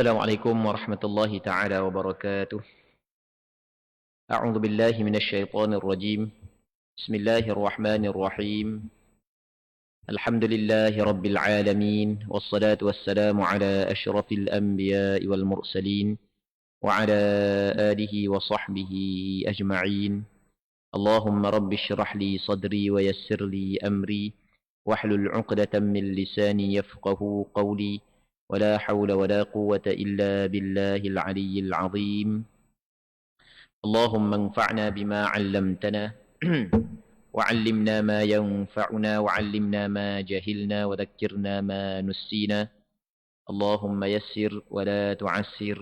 Assalamualaikum warahmatullahi taala wabarakatuh. A'udzu billahi minasy syaithanir rajim. Bismillahirrahmanirrahim. Alhamdulillahi rabbil alamin wassalatu wassalamu ala asyrafil anbiya'i wal mursalin wa ala alihi wa sahbihi ajma'in. Allahumma rabbi shrah li sadri wa yassir li amri wahlul 'uqdatam min lisani yafqahu qawli. ولا حول ولا قوة إلا بالله العلي العظيم اللهم انفعنا بما علمتنا وعلمنا ما ينفعنا وعلمنا ما جهلنا وذكرنا ما نسينا اللهم يسر ولا تعسر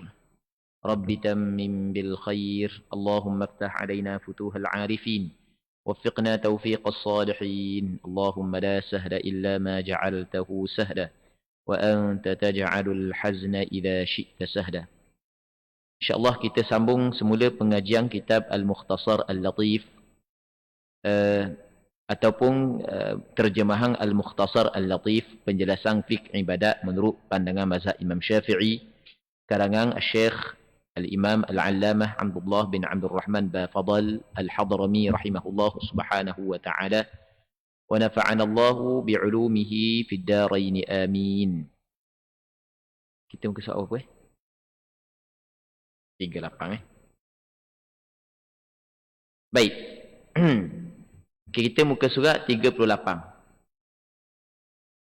رب تمم بالخير اللهم افتح علينا فتوح العارفين وفقنا توفيق الصالحين اللهم لا سهل إلا ما جعلته سهلا وأنت تجعل الحزن إذا شئت سهلا. InsyaAllah kita sambung semula pengajian kitab Al-Mukhtasar Al-Latif ataupun terjemahan Al-Mukhtasar Al-Latif, penjelasan fiqh ibadat menurut pandangan mazhab Imam Syafi'i, karangan Syekh Al-Imam Al-Allamah Abdullah bin Abdul Rahman Bafadal Al-Hadrami rahimahullah subhanahu wa ta'ala. ونفعنا الله بعلومه في الدارين آمين. Kita muka soal apa 38 Baik. Kita muka surat 38.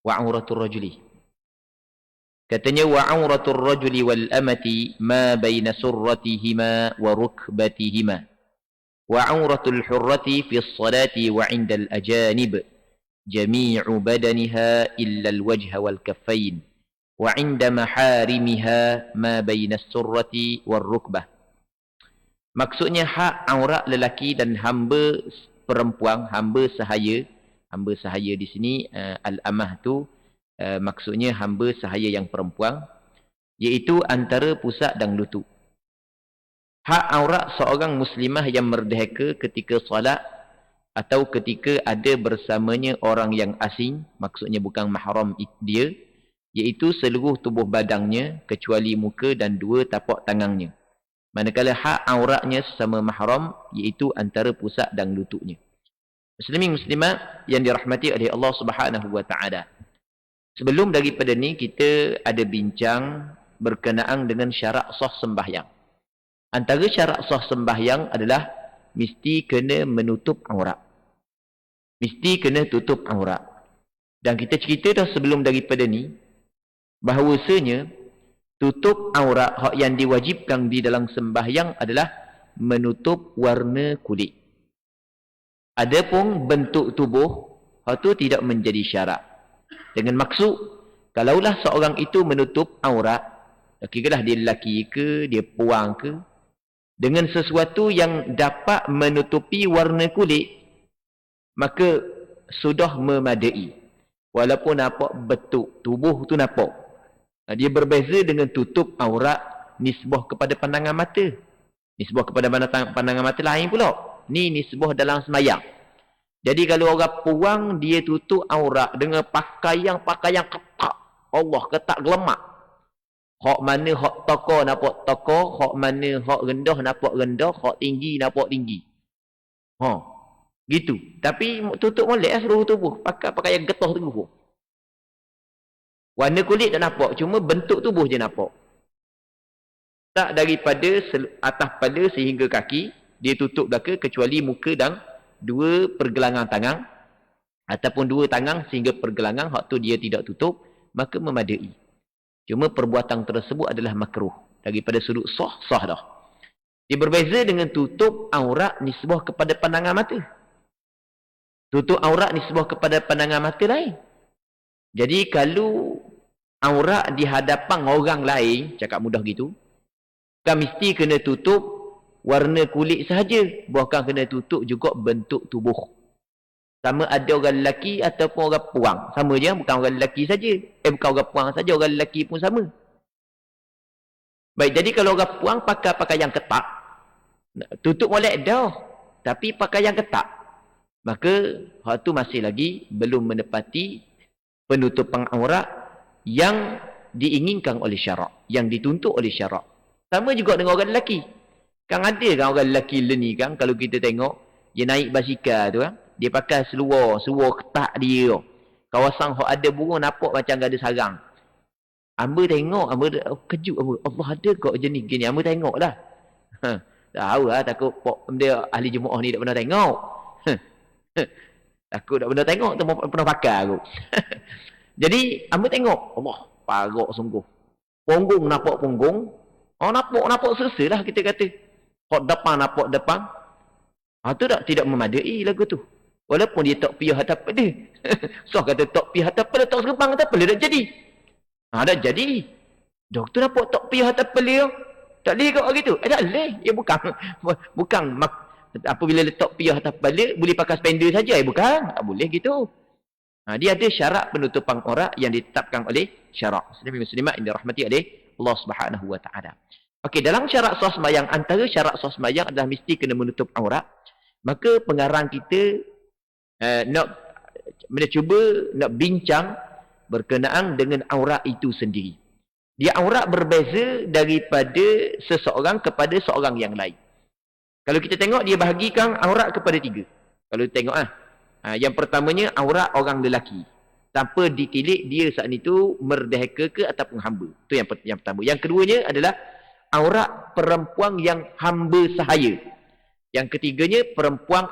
Wa'uratul rajuli. Katanya wa'uratul rajuli wal amati ma baina surratihima wa rukbatihima. Wa'uratul hurrati fi as-salati wa 'inda al-ajanib. جميع بدنها إلا الوجه والكفين وعند محارمها ما بين السرة والركبة. Maksudnya hak aurat lelaki dan hamba perempuan, hamba sahaya di sini al-amah tu maksudnya hamba sahaya yang perempuan, iaitu antara pusat dan lutut. Hak aurat seorang muslimah yang merdeka ketika solat atau ketika ada bersamanya orang yang asing, maksudnya bukan mahram dia, iaitu seluruh tubuh badannya kecuali muka dan dua tapak tangannya. Manakala hak auratnya sesama mahram, iaitu antara pusat dan lututnya. Muslimin muslimat yang dirahmati oleh Allah Subhanahu wa taala. Sebelum daripada ni kita ada bincang berkenaan dengan syarat sah sembahyang. Antara syarat sah sembahyang adalah mesti kena menutup aurat. Mesti kena tutup aurat. Dan kita cerita dah sebelum daripada ni, bahawasanya tutup aurat hak yang diwajibkan di dalam sembahyang adalah menutup warna kulit. Adapun bentuk tubuh, hak tu tidak menjadi syarat. Dengan maksud, kalaulah seorang itu menutup aurat, kiralah dia lelaki ke, dia puang ke, dengan sesuatu yang dapat menutupi warna kulit, maka sudah memadai. Walaupun nampak bentuk tubuh tu nampak. Dia berbeza dengan tutup aurat nisbah kepada pandangan mata. Nisbah kepada pandangan mata lain pula. Ni nisbah dalam sembahyang. Jadi kalau orang puang dia tutup aurat dengan pakaian ketat. Allah ketat gelemak. Hak mana hak toko nampak toko, hak mana hak rendah nampak rendah, hak tinggi nampak tinggi. Gitu. Tapi tutup molek lah seluruh tubuh. Pakai pakaian getah tubuh. Warna kulit tak nampak. Cuma bentuk tubuh je nampak. Tak daripada atas pada sehingga kaki. Dia tutup belaka kecuali muka dan dua pergelangan tangan. Ataupun dua tangan sehingga pergelangan. Hak tu dia tidak tutup. Maka memadai. Cuma perbuatan tersebut adalah makruh. Daripada sudut sah dah. Dia berbeza dengan tutup aurat nisbah kepada pandangan mata. Tutup aurat nisbah kepada pandangan mata lain. Jadi kalau aurat di hadapan orang lain, cakap mudah gitu, kan mesti kena tutup warna kulit sahaja. Bukan kena tutup juga bentuk tubuh. Sama ada orang lelaki ataupun orang puang. Sama je, bukan orang lelaki saja. Bukan orang puang saja, orang lelaki pun sama. Baik, jadi kalau orang puang pakai pakaian ketat, tutup molek dah. Tapi pakaian ketat, maka hak tu masih lagi belum menepati penutupan aurat yang diinginkan oleh syarak, yang dituntut oleh syarak. Sama juga dengan orang lelaki. Kan ada kan orang lelaki ni kan, kalau kita tengok, dia naik basikal tu kan, dia pakai seluar ketat dia tu. Kawasan hok ada burung nampak macam ada sarang. Hamba tengok, kejut hamba. Allah ada kok jenis gini. Hamba tengok lah. Tahu lah, takut dia ahli jemaah ni tak pernah tengok. Takut tak pernah tengok, tu pernah pakai aku. Jadi, hamba tengok. Allah, parok sungguh. Punggung nampak punggung. Oh, nampak selesai lah kita kata. Hok depan nampak depan. Tu tidak memadai lagu tu. Walaupun dia tak piyah atas pada. So kata tak piyah atas pada, tak serebang atas pada, tak jadi. Dah jadi. Doktor nampak tak piyah atas pada. Tak boleh kau gitu. Tak boleh. Ya bukan apabila letak piyah atas pada, boleh pakai spender saja. Bukan. Tak boleh gitu. Dia ada syarat penutupan aurat yang ditetapkan oleh syarak. Muslimat yang dirahmati oleh Allah Subhanahu Wa Taala. Okey, dalam syarat sah sembahyang, antara syarat sah sembahyang adalah mesti kena menutup aurat. Maka pengarang kita nak bincang berkenaan dengan aurat itu sendiri. Dia aurat berbeza daripada seseorang kepada seorang yang lain. Kalau kita tengok, dia bahagikan aurat kepada 3. Kalau tengok yang pertamanya aurat orang lelaki. Tanpa ditilik dia saat itu merdeka ke ataupun hamba. Itu yang pertama. Yang keduanya adalah aurat perempuan yang hamba sahaya. Yang ketiganya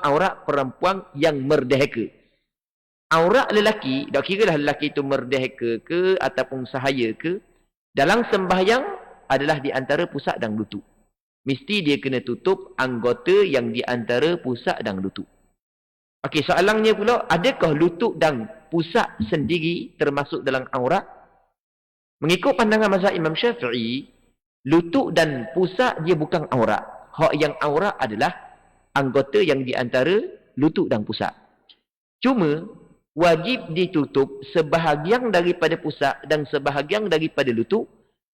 aurat perempuan yang merdeka. Aurat lelaki, tak kira lah lelaki itu merdeka ke ataupun sahaya ke, dalam sembahyang adalah di antara pusat dan lutut. Mesti dia kena tutup anggota yang di antara pusat dan lutut. Okey, soalannya pula, adakah lutut dan pusat sendiri termasuk dalam aurat? Mengikut pandangan mazhab Imam Syafi'i, lutut dan pusat dia bukan aurat. Hak yang aurat adalah anggota yang di antara lutut dan pusat. Cuma wajib ditutup sebahagian daripada pusat dan sebahagian daripada lutut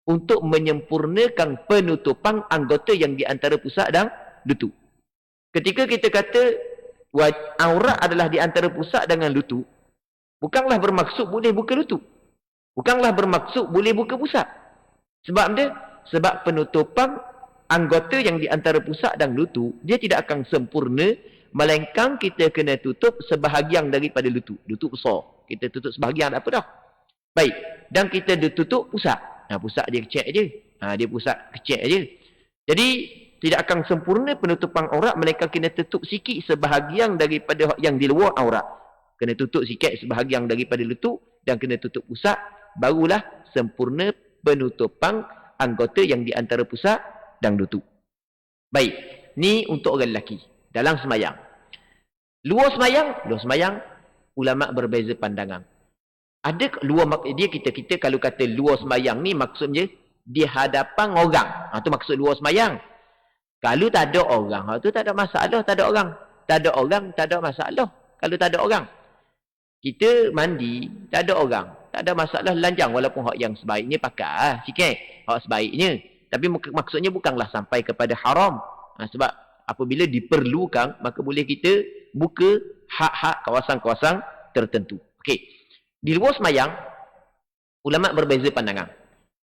untuk menyempurnakan penutupan anggota yang di antara pusat dan lutut. Ketika kita kata aurat adalah di antara pusat dengan lutut, bukanlah bermaksud boleh buka lutut. Bukanlah bermaksud boleh buka pusat. Sebab dia? Sebab penutupan anggota yang di antara pusat dan lutut, dia tidak akan sempurna, melainkan kita kena tutup sebahagian daripada lutut. Lutut besar. Kita tutup sebahagian, apa dah. Baik. Dan kita tutup pusat. Pusat dia kecil je. Dia pusat kecil je. Jadi, tidak akan sempurna penutupan aurat, melainkan kena tutup sikit sebahagian daripada yang di luar aurat. Kena tutup sikit sebahagian daripada lutut dan kena tutup pusat, barulah sempurna penutupan anggota yang di antara pusat dan lutut. Baik, ni untuk orang lelaki dalam semayang. Luar semayang, ulama berbeza pandangan. Ada luar dia kita kalau kata luar semayang ni maksudnya di hadapan orang. Tu maksud luar semayang. Kalau tak ada orang, tu tak ada masalah, tak ada orang. Tak ada orang, tak ada masalah. Kalau tak ada orang, kita mandi, tak ada orang, tak ada masalah lanjang, walaupun hak yang sebaiknya pakai sikit, hak sebaiknya. Tapi maksudnya bukanlah sampai kepada haram. Sebab apabila diperlukan, maka boleh kita buka hak-hak kawasan-kawasan tertentu. Okey. Di luar semayang, ulama berbeza pandangan.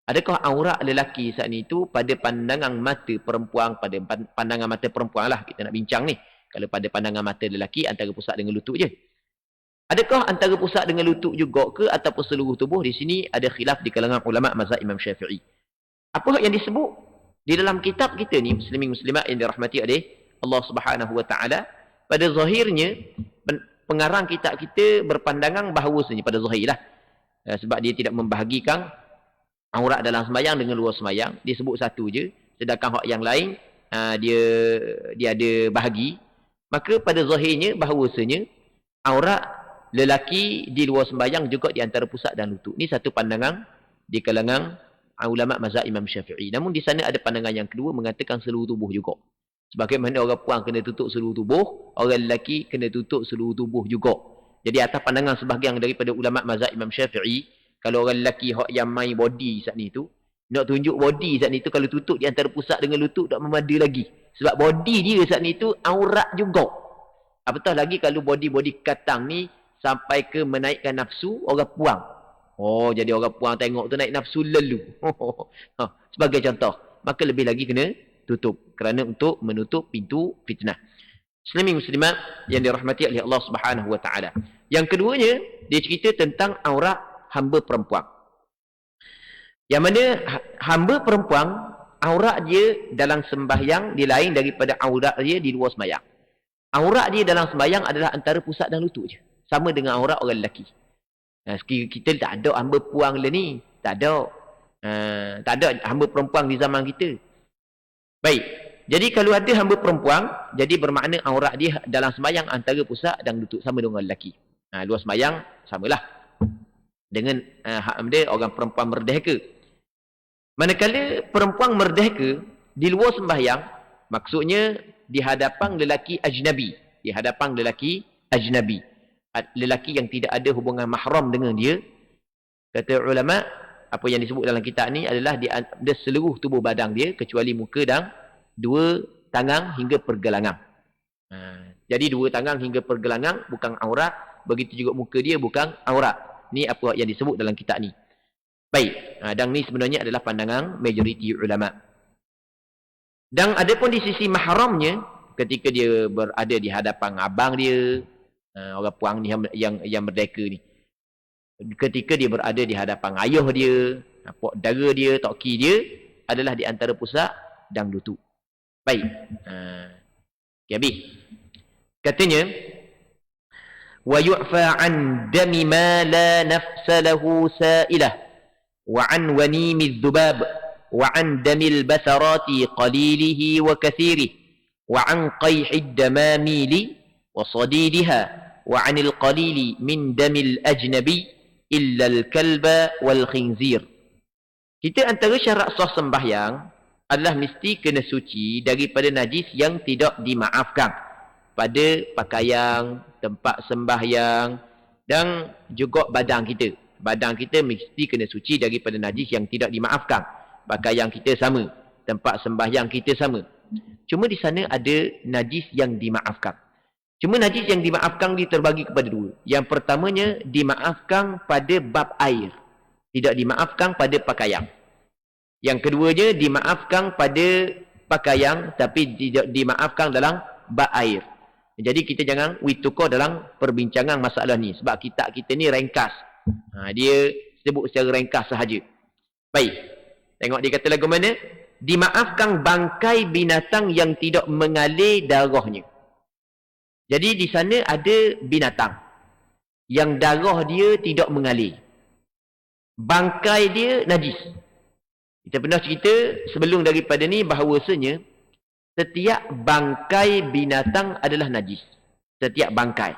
Adakah aurat lelaki saat itu pada pandangan mata perempuan, pada pandangan mata perempuan lah kita nak bincang ni. Kalau pada pandangan mata lelaki, antara pusat dengan lutut je. Adakah antara pusat dengan lutut juga ke ataupun seluruh tubuh? Di sini ada khilaf di kalangan ulama mazhab Imam Syafi'i. Apa yang disebut di dalam kitab kita ni, muslimin muslimat yang dirahmati oleh Allah Subhanahu Wa Taala, pada zahirnya pengarang kitab kita berpandangan bahawasanya, pada zahir lah, sebab dia tidak membahagikan aurat dalam semayang dengan luar semayang, dia sebut satu je, sedangkan hak yang lain dia ada bahagi. Maka pada zahirnya bahawasanya aurat lelaki di luar sembahyang juga di antara pusat dan lutut. Ini satu pandangan di kalangan ulama mazhab Imam Syafi'i. Namun di sana ada pandangan yang kedua mengatakan seluruh tubuh juga. Sebagaimana orang puan kena tutup seluruh tubuh, orang lelaki kena tutup seluruh tubuh juga. Jadi atas pandangan sebahagian daripada ulama mazhab Imam Syafi'i, kalau orang lelaki yang main body saat ni tu, nak tunjuk body saat ni tu, kalau tutup di antara pusat dengan lutut tak memada lagi. Sebab body dia saat ni tu aurat juga. Apatah lagi kalau body katang ni sampai ke menaikkan nafsu orang puang. Oh, jadi orang puang tengok tu naik nafsu lalu. Sebagai contoh. Maka lebih lagi kena tutup. Kerana untuk menutup pintu fitnah. Muslimin muslimat yang dirahmati oleh Allah Subhanahu wa taala. Yang keduanya, dia cerita tentang aurat hamba perempuan. Yang mana hamba perempuan, aurat dia dalam sembahyang dia lain daripada aurat dia di luar sembahyang. Aurat dia dalam sembahyang adalah antara pusat dan lutut je. Sama dengan aurat orang lelaki. Kita tak ada hamba puang lah ni. Tak ada. Tak ada hamba perempuan di zaman kita. Baik. Jadi kalau ada hamba perempuan, jadi bermakna aurat dia dalam sembahyang antara pusat dan lutut. Sama dengan orang lelaki. Luar sembahyang, samalah. Dengan dia orang perempuan merdeka. Manakala perempuan merdeka di luar sembahyang, maksudnya di hadapan lelaki ajnabi. Di hadapan lelaki ajnabi. Lelaki yang tidak ada hubungan mahram dengan dia. Kata ulama, apa yang disebut dalam kitab ni adalah dia seluruh tubuh badan dia kecuali muka dan dua tangan hingga pergelangan. Jadi dua tangan hingga pergelangan bukan aurat, begitu juga muka dia bukan aurat. Ni apa yang disebut dalam kitab ni. Baik, dan ni sebenarnya adalah pandangan majoriti ulama. Dan ada pun di sisi mahramnya, ketika dia berada di hadapan abang dia, orang puang ni yang merdeka ni. Ketika dia berada di hadapan ayah dia, pak dara dia, toki dia, adalah di antara pusat dan lutut. Baik. Okay, habis. Katanya, وَيُعْفَى عَنْ دَمِ مَا لَا نَفْسَ لَهُ سَائِلَةٌ وَعَنْ وَنِيمِ الذُّبَابِ وَعَنْ دَمِ الْبَثَرَاتِ قَلِيلِهِ وَكَثِيرِهِ وَعَنْ قَيْحِ الدَّمَامِيلِ وَصَدِيدِهَا وَعَنِ الْقَلِيلِ مِنْ دَمِ الْأَجْنَبِي إِلَّا الْكَلْبَ وَالْخِنْزِيرِ. Kita antara syarat sah sembahyang adalah mesti kena suci daripada najis yang tidak dimaafkan pada pakaian, tempat sembahyang dan juga badan kita. Badan kita mesti kena suci daripada najis yang tidak dimaafkan. Pakaian kita sama, tempat sembahyang kita sama. Cuma di sana ada najis yang dimaafkan. Cuma najis yang dimaafkan dia terbagi kepada dua. Yang pertamanya dimaafkan pada bab air, tidak dimaafkan pada pakaian. Yang keduanya dimaafkan pada pakaian tapi tidak dimaafkan dalam bab air. Jadi kita jangan tukar dalam perbincangan masalah ni. Sebab kitab kita ni ringkas. Dia sebut secara ringkas sahaja. Baik. Tengok dia kata lagu mana? Dimaafkan bangkai binatang yang tidak mengalir darahnya. Jadi di sana ada binatang yang darah dia tidak mengalir. Bangkai dia najis. Kita pernah cerita sebelum daripada ni bahawasanya setiap bangkai binatang adalah najis. Setiap bangkai.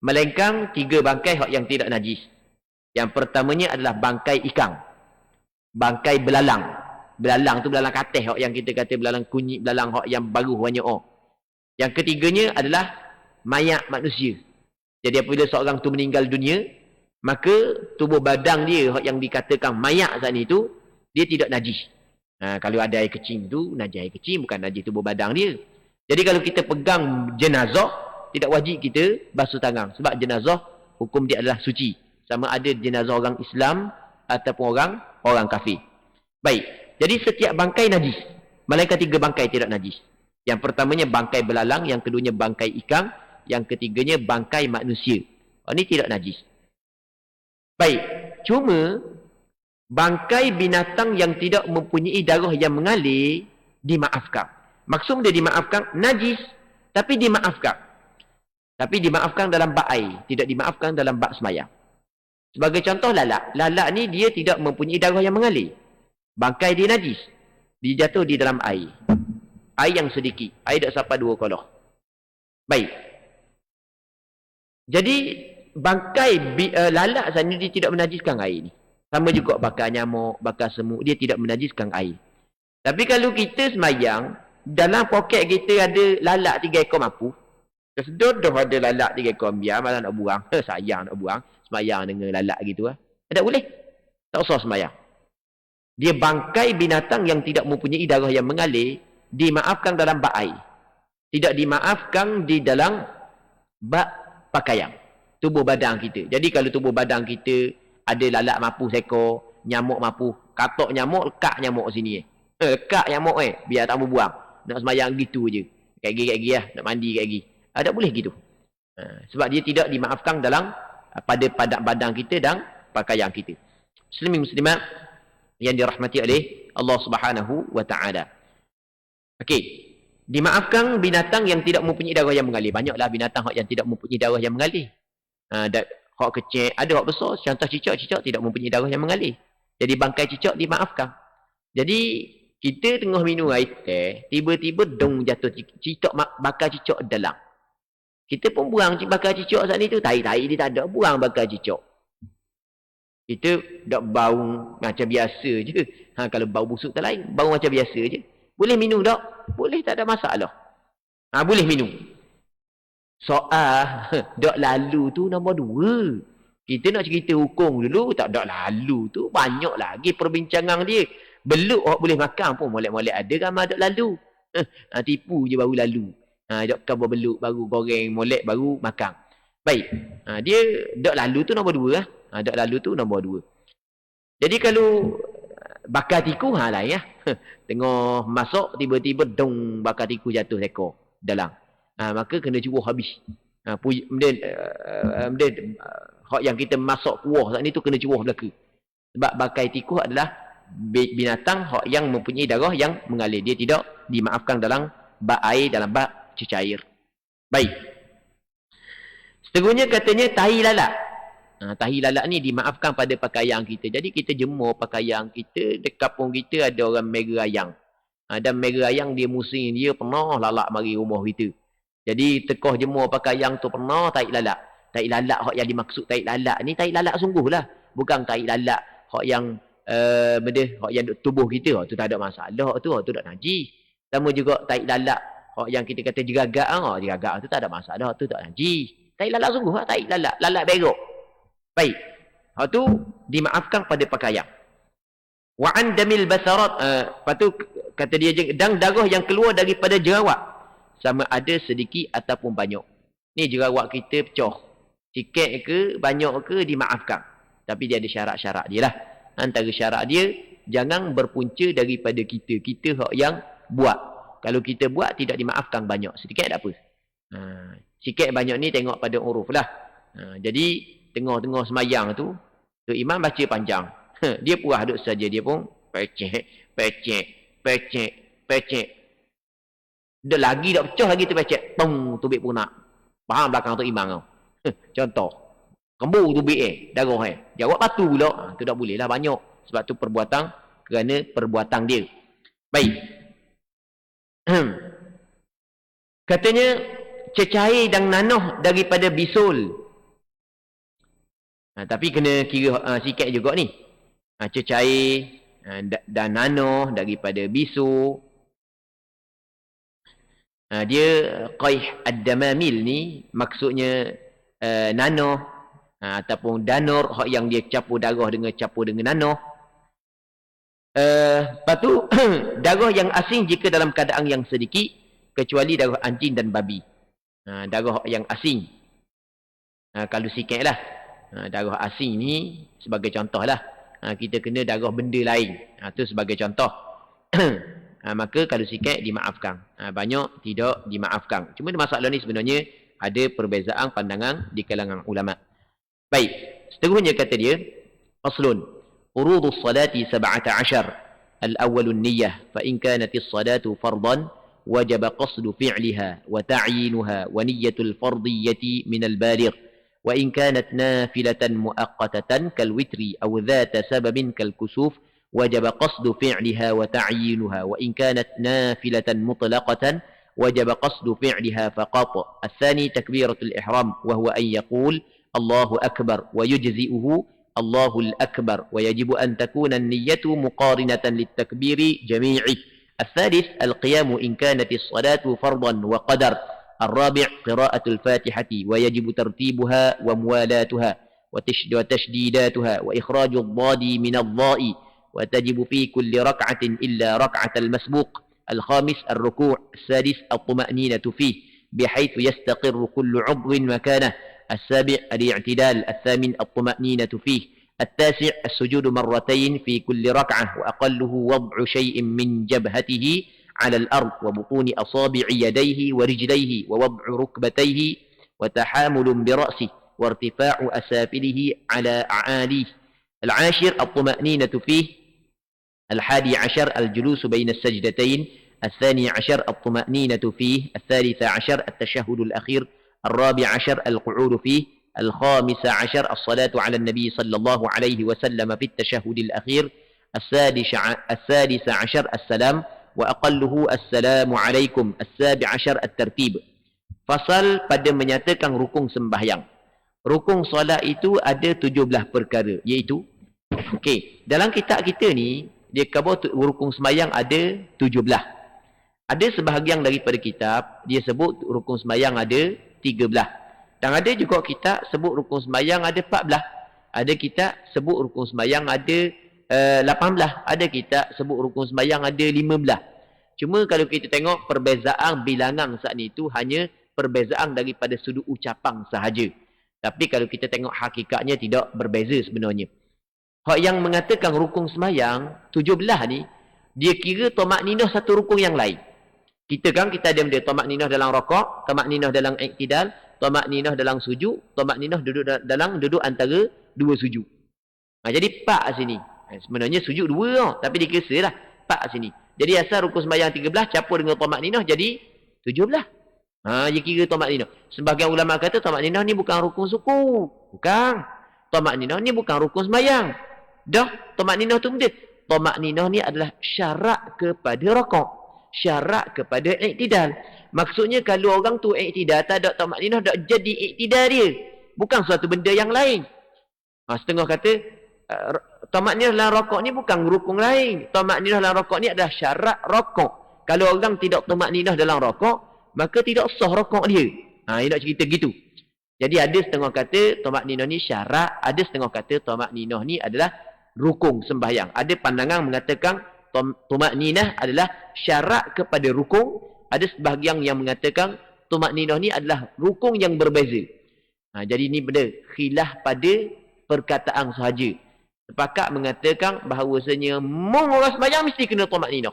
Melainkan 3 bangkai yang tidak najis. Yang pertamanya adalah bangkai ikan. Bangkai belalang. Belalang tu belalang katih yang kita kata belalang kunyit, belalang yang baru banyak orang. Yang ketiganya adalah mayat manusia. Jadi apabila seorang tu meninggal dunia, maka tubuh badan dia yang dikatakan mayat saat itu, dia tidak najis. Kalau ada air kecil tu, najis air kecil, bukan najis tubuh badan dia. Jadi kalau kita pegang jenazah, tidak wajib kita basuh tangan. Sebab jenazah, hukum dia adalah suci. Sama ada jenazah orang Islam ataupun orang kafir. Baik. Jadi setiap bangkai najis. Melainkan 3 bangkai tidak najis. Yang pertamanya bangkai belalang, yang keduanya bangkai ikan, yang ketiganya bangkai manusia. Ini tidak najis. Baik. Cuma bangkai binatang yang tidak mempunyai darah yang mengalir dimaafkan. Maksud dia dimaafkan najis tapi dimaafkan. Tapi dimaafkan dalam bab air, tidak dimaafkan dalam bab sembahyang. Sebagai contoh lalat. Lalat ni dia tidak mempunyai darah yang mengalir. Bangkai dia najis. Dia jatuh di dalam air. Air yang sedikit. Air tak sampai 2 kolah. Baik. Jadi bangkai lalat sana dia tidak menajiskan air ni. Sama juga bakar nyamuk, bakar semut, dia tidak menajiskan air. Tapi kalau kita semayang, dalam poket kita ada lalat 3 ekor mampu. Kesedodoh ada lalat 3 ekor, biar malah nak buang. Sayang nak buang. Semayang dengan lalat gitu. Tak boleh. Tak usah semayang. Dia bangkai binatang yang tidak mempunyai darah yang mengalir, dimaafkan dalam bab air. Tidak dimaafkan di dalam bab pakaian. Tubuh badan kita. Jadi kalau tubuh badan kita ada lalat mapu seekor, nyamuk mapu, katok nyamuk, lekak nyamuk sini. Lekak nyamuk biar tak mau buang. Nak sembahyang gitu je. Kayak gigi lah, nak mandi kayak gigi. Tak boleh gitu. Sebab dia tidak dimaafkan dalam pada padat badan kita dan pakaian kita. Muslimin muslimat yang dirahmati oleh Allah Subhanahu wa taala. Okey. Dimaafkan binatang yang tidak mempunyai darah yang mengalir. Banyaklah binatang yang tidak mempunyai darah yang mengalir. Hak kecil, ada hak besar. Contoh cicak tidak mempunyai darah yang mengalir. Jadi bangkai cicak dimaafkan. Jadi kita tengah minum air teh, tiba-tiba dong jatuh cicak bakar cicak dalam. Kita pun buang bakar cicak saat ni tu. Tai-tai dia tak ada. Buang bakar cicak. Kita tak bau macam biasa je. Kalau bau busuk tak lain. Bau macam biasa je. Boleh minum tak? Boleh, tak ada masalah. Boleh minum. Soal dak lalu tu nombor 2. Kita nak cerita hukum dulu, tak dak lalu tu banyak lagi perbincangan dia. Beluk orang boleh makan pun molek-molek ada gambar dak lalu. Tipu je baru lalu. Dak kabar beluk baru goreng molek baru makan. Baik. Dia dak lalu tu nombor 2 lah. Dak lalu tu nombor 2. Jadi kalau bakar tiku lain lah. Tengah masuk tiba-tiba dong bakar tiku jatuh ekor dalam. Maka kena curuh habis. Kemudian hak yang kita masuk kuah saat ni tu kena curuh belaka. Sebab bakai tiku adalah binatang hak yang mempunyai darah yang mengalir. Dia tidak dimaafkan dalam bak air, dalam bak cecair. Baik. Seterusnya katanya tahi lalat. Tahi lalat ni dimaafkan pada pakaian kita. Jadi kita jemur pakaian kita. Di kampung kita ada orang mera ayang. Dan mera ayang dia musim dia pernah lalat mari rumah kita. Jadi tekoh jemur pakaian tu pernah tahi lalat. Tahi lalat hak yang dimaksud tahi lalat ni tahi lalat sungguh lah. Bukan tahi lalat hak yang hak yang tubuh kita. Tu tak ada masalah tu. Tu tak najis. Sama juga tahi lalat hak yang kita kata jeragak. Jeragak tu tak ada masalah. Tu tak najis. Tahi lalat sungguh lah. Tahi lalat. Lalat berok. Baik. Hak tu dimaafkan pada pakaian. Wa an damil basarat. Lepas tu kata dia dan darah yang keluar daripada jerawat. Sama ada sedikit ataupun banyak. Ni jerawat kita pecah. Sikit ke banyak ke dimaafkan. Tapi dia ada syarat-syarat dia lah. Antara syarat dia jangan berpunca daripada kita. Kita hak yang buat. Kalau kita buat tidak dimaafkan banyak. Sedikit tak apa. Sikit banyak ni tengok pada uruf lah. Jadi tengah-tengah semayang tu imam baca panjang. Dia puas duduk saja. Dia pun pecek. Dia lagi dah pecah lagi tu pecek. Tong tubik pun nak. Faham belakang tu imam kau. Contoh. Kembur tubik darah Jawab patu pula. Tu tak boleh lah banyak. Sebab tu perbuatan kerana perbuatan dia. Baik. Katanya cecair dan nanah daripada bisul. Tapi kena kira sikit juga ni. Cecair dan nanah daripada bisul. Dia qaih ad-damamil ni maksudnya nanah ataupun danur hak yang dia campur darah dengan nanah. Lepas tu darah yang asing jika dalam keadaan yang sedikit kecuali darah anjing dan babi. Darah yang asing. Kalau sikit lah. Darah asing ni sebagai contoh lah. Kita kena darah benda lain. Itu sebagai contoh. Maka kalau sikit dimaafkan. Banyak tidak dimaafkan. Cuma masalah ni sebenarnya ada perbezaan pandangan di kalangan ulama. Baik. Seterusnya kata dia. Aslun. Urudus salati 17. Al-awwalun niyyah. Fa'in kanatis salatu fardan. وجب قصد فعلها وتعيينها ونية الفرضية من البالغ وإن كانت نافلة مؤقتة كالوتر أو ذات سبب كالكسوف وجب قصد فعلها وتعيينها وإن كانت نافلة مطلقة وجب قصد فعلها فقط. الثاني تكبيرة الإحرام وهو أن يقول الله أكبر ويجزئه الله الأكبر ويجب أن تكون النية مقارنة للتكبير جميعه. الثالث القيام إن كانت الصلاة فرضا وقدر. الرابع قراءة الفاتحة ويجب ترتيبها وموالاتها وتشديداتها وإخراج الضاد من الضاء وتجب في كل ركعة إلا ركعة المسبوق. الخامس الركوع. السادس الطمأنينة فيه بحيث يستقر كل عضو مكانه. السابع الاعتدال. الثامن الطمأنينة فيه. التاسع السجود مرتين في كل ركعة وأقله وضع شيء من جبهته على الأرض وبطون أصابع يديه ورجليه ووضع ركبتيه وتحامل برأسه وارتفاع أسافله على أعاليه. العاشر الطمأنينة فيه. 11 الجلوس بين السجدتين. 12 الطمأنينة فيه. 13 التشهد الأخير. 14 القعود فيه. 15 الصلاة على النبي صلى الله عليه وسلم في التشهد الأخير. 16 السلام وأقله السلام عليكم. 17 الترتيب. Fasal pada menyatakan rukun sembahyang. Rukun solat itu ada 17 perkara, iaitu dalam kitab kita ni dia khabar rukun sembahyang ada 17. Ada sebahagian daripada kitab dia sebut rukun sembahyang ada 13. Dan ada juga kitab sebut rukun sembahyang ada 14. Ada kitab sebut rukun sembahyang ada 18. Ada kitab sebut rukun sembahyang ada 15. Cuma kalau kita tengok perbezaan bilangan saat ni itu hanya perbezaan daripada sudut ucapan sahaja. Tapi kalau kita tengok hakikatnya tidak berbeza sebenarnya. Hak yang mengatakan rukun sembahyang 17 ni, dia kira tamakninah satu rukun yang lain. Kita ada benda tamakninah dalam rakaat, tamakninah dalam iktidal, tamakninah dalam sujud, tamakninah duduk antara dua sujud. Jadi 4 sini. Sebenarnya sujud 2 tapi dikira lah 4 sini. Jadi asal rukun sembahyang 13 campur dengan tamakninah jadi 17. Dia kira tamakninah. Sebagian ulama kata tamakninah ni bukan rukun suku. Bukan. Tamakninah ni bukan rukun sembahyang. Dah, tamakninah tu benda. Tamakninah ni adalah syarat kepada rakaat. Syarat kepada iktidal. Maksudnya kalau orang tu iktidal tak ada tamakninah, tak jadi iktidal dia. Bukan suatu benda yang lain. Setengah kata tamakninah dalam rakaat ni bukan rukun lain. Tamakninah dalam rakaat ni adalah syarat rakaat. Kalau orang tidak tamakninah dalam rakaat, maka tidak sah rakaat dia. Dia nak cerita gitu. Jadi ada setengah kata tamakninah ni syarat, ada setengah kata tamakninah ni adalah rukun sembahyang. Ada pandangan mengatakan tamakninah adalah syarat kepada rukun, ada sebahagian yang mengatakan tamakninah ni adalah rukun yang berbeza. Jadi ni benda khilaf pada perkataan sahaja. Sepakat mengatakan bahawasanya orang sembahyang mesti kena tamakninah.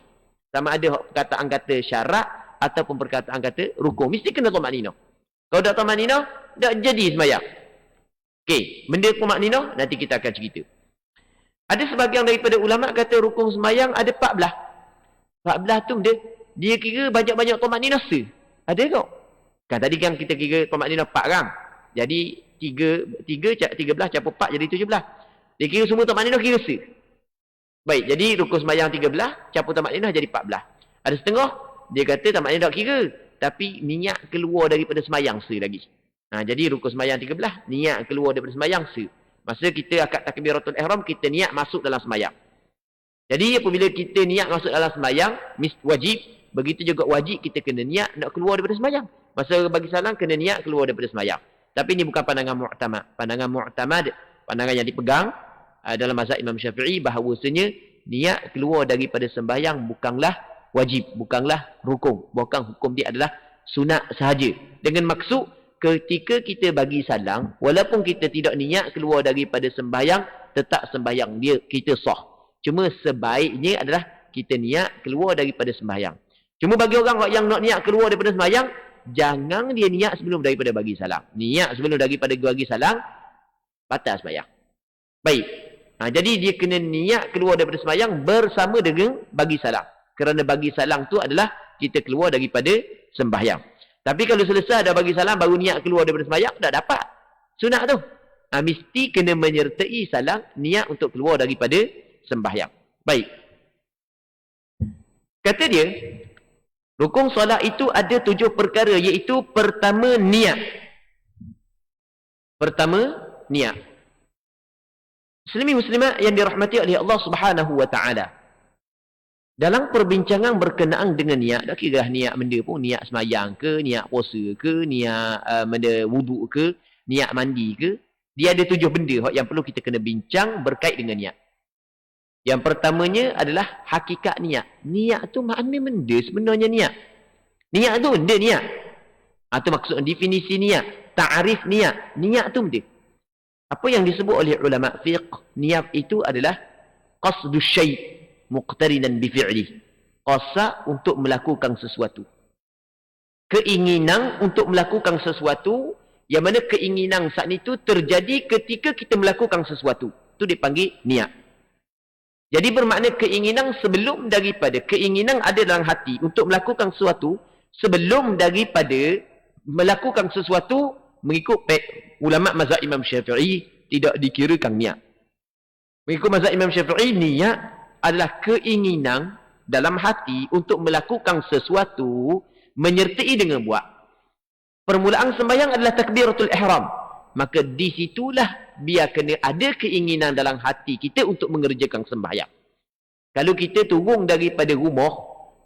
Sama ada perkataan kata syarat ataupun perkataan kata rukun, mesti kena tamakninah. Kalau tak tamakninah, tak jadi sembahyang. Benda tamakninah nanti kita akan cerita. Ada sebahagian daripada ulama kata rukun sembahyang ada 14. 14 tu dia kira banyak-banyak tamakninah se. Ada tak? Kan tadi kan kita kira tamakninah 4 kan. Jadi 13 campur 4 jadi 17. Dia kira semua tamakninah kira se. Baik, jadi rukun sembahyang 13 campur tamakninah jadi 14. Ada setengah dia kata tamakninah tak kira, tapi niat keluar daripada sembahyang se lagi. Jadi rukun sembahyang 13 niat keluar daripada sembahyang se. Masa kita akad takbiratul ihram, kita niat masuk dalam sembahyang. Jadi apabila kita niat masuk dalam sembahyang, wajib. Begitu juga wajib kita kena niat nak keluar daripada sembahyang. Masa bagi salam kena niat keluar daripada sembahyang. Tapi ini bukan pandangan mu'tamad. Pandangan mu'tamad, pandangan yang dipegang dalam mazhab Imam Syafi'i, bahawasanya niat keluar daripada sembahyang bukanlah wajib, bukanlah rukun. Bukan hukum dia adalah sunat sahaja. Dengan maksud ketika kita bagi salam, walaupun kita tidak niat keluar daripada sembahyang, tetap sembahyang dia kita sah. Cuma sebaiknya adalah kita niat keluar daripada sembahyang. Cuma bagi orang yang nak niat keluar daripada sembahyang, jangan dia niat sebelum daripada bagi salam. Niat sebelum daripada bagi salam, batal sembahyang. Baik. Jadi dia kena niat keluar daripada sembahyang bersama dengan bagi salam. Kerana bagi salam tu adalah kita keluar daripada sembahyang. Tapi kalau selesai dah bagi salam baru niat keluar daripada sembahyang, tak dapat. Sunat tu. Mesti kena menyertai salam niat untuk keluar daripada sembahyang. Baik. Kata dia, rukun solat itu ada 7 perkara, iaitu pertama niat. Pertama niat. Muslimin-muslimat yang dirahmati oleh Allah Subhanahu wa taala. Dalam perbincangan berkenaan dengan niat, tak kira niat benda pun, niat semayang ke, niat puasa ke, niat benda wuduk ke, niat mandi ke, dia ada 7 benda yang perlu kita kena bincang berkait dengan niat. Yang pertamanya adalah hakikat niat. Niat tu makna benda sebenarnya niat. Niat tu benda niat. Itu maksud definisi niat, ta'arif niat. Niat tu benda. Apa yang disebut oleh ulama fiqh, niat itu adalah qasdu syai' muqtarinan bi fi'li. Qasa untuk melakukan sesuatu. Keinginan untuk melakukan sesuatu, yang mana keinginan saat itu terjadi ketika kita melakukan sesuatu. Itu dipanggil niat. Jadi bermakna keinginan sebelum daripada keinginan ada dalam hati untuk melakukan sesuatu, sebelum daripada melakukan sesuatu, mengikut ulama mazhab Imam Syafi'i tidak dikirakan niat. Mengikut mazhab Imam Syafi'i, niat adalah keinginan dalam hati untuk melakukan sesuatu menyertai dengan buat. Permulaan sembahyang adalah takbiratul ihram. Maka di situlah biar kena ada keinginan dalam hati kita untuk mengerjakan sembahyang. Kalau kita turun daripada rumah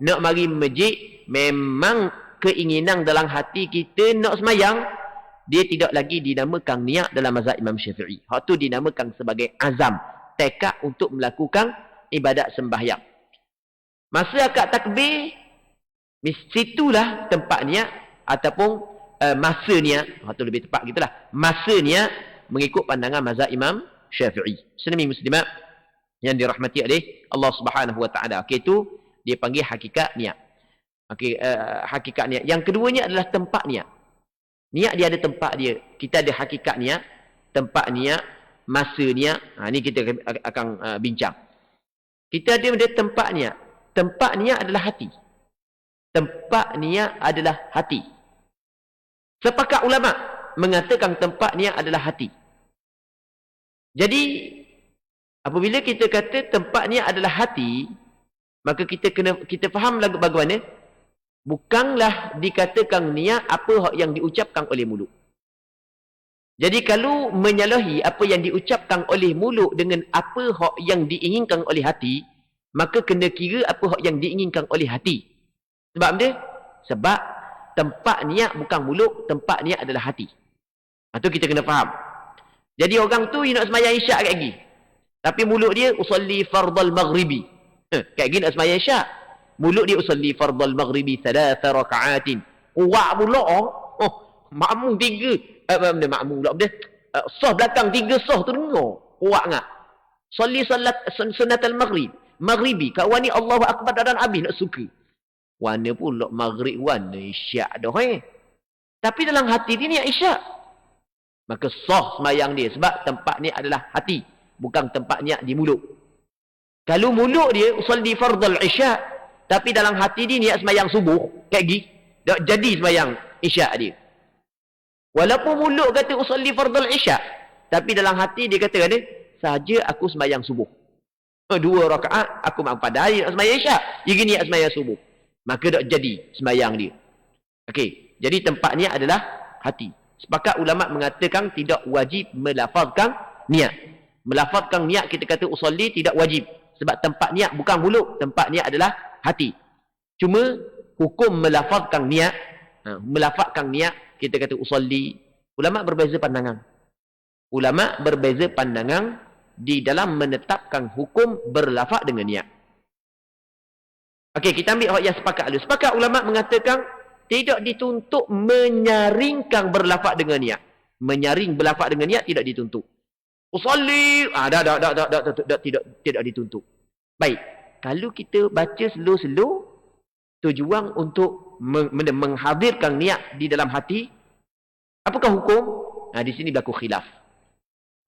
nak mari masjid, memang keinginan dalam hati kita nak sembahyang, dia tidak lagi dinamakan niat dalam mazhab Imam Syafi'i. Hak tu dinamakan sebagai azam, tekad untuk melakukan ibadat sembahyang. Masa akad takbir, situlah tempat niat ataupun masa niat, atau lebih tepat gitulah, masa niat mengikut pandangan mazhab Imam Syafi'i. Muslimin muslimat yang dirahmati oleh Allah Subhanahu wa taala. Okey, itu dia panggil hakikat niat. Okey, hakikat niat. Yang keduanya adalah tempat niat. Niat dia ada tempat dia. Kita ada hakikat niat, tempat niat, masa niat. Ni kita akan bincang. Kita ada tempat niat. Tempat niat adalah hati. Tempat niat adalah hati. Sepakat ulama mengatakan tempat niat adalah hati. Jadi apabila kita kata tempat niat adalah hati, maka kita faham lagu bagaimana? Bukanlah dikatakan niat apa yang diucapkan oleh mulut. Jadi kalau menyalahi apa yang diucapkan oleh mulut dengan apa yang diinginkan oleh hati, maka kena kira apa yang diinginkan oleh hati. Sebab apa? Sebab tempat niat bukan mulut, tempat niat adalah hati. Itu kita kena faham. Jadi orang tu nak sembahyang isyak kat lagi. Tapi mulut dia usalli fardal maghribi. Kat lagi nak sembahyang isyak. Mulut dia usalli fardal maghribi 3 raka'atin. Kuat pula. Makmum 3. Makmum pula. Sah belakang 3 sah tu dengar. Kuat ngak. Salli salat sunatal maghrib. Maghribi. Kawan ni Allahu Akbar dan habis nak suka. Warna pula maghrib, warna isyak dah. Tapi dalam hati dia niat isyak. Maka sah sembahyang dia. Sebab tempat ni adalah hati. Bukan tempat niat di mulut. Kalau mulut dia usalli fardal isyak, tapi dalam hati dia niat sembahyang subuh, kayak gini, tak jadi sembahyang isyak dia. Walaupun mulut kata usalli fardal isyak, tapi dalam hati dia kata saja aku sembahyang subuh. 2 rakaat aku mampu padai nak sembahyang isyak. Dia gini niat sembahyang subuh. Maka tak jadi sembahyang dia. Okey, jadi tempat niat adalah hati. Sepakat ulama mengatakan tidak wajib melafazkan niat. Melafazkan niat kita kata usolli tidak wajib. Sebab tempat niat bukan mulut, tempat niat adalah hati. Cuma hukum melafazkan niat, melafazkan niat kita kata usolli, ulama berbeza pandangan. Ulama berbeza pandangan di dalam menetapkan hukum berlafaz dengan niat. Okey, kita ambil yang sepakat dulu. Sepakat ulama mengatakan tidak dituntut menyaringkan berlafaz dengan niat. Menyaring berlafaz dengan niat tidak dituntut. Usalli, tidak dituntut. Baik, kalau kita baca slow-slow, tujuan untuk menghadirkan niat di dalam hati, apakah hukum? Di sini berlaku khilaf.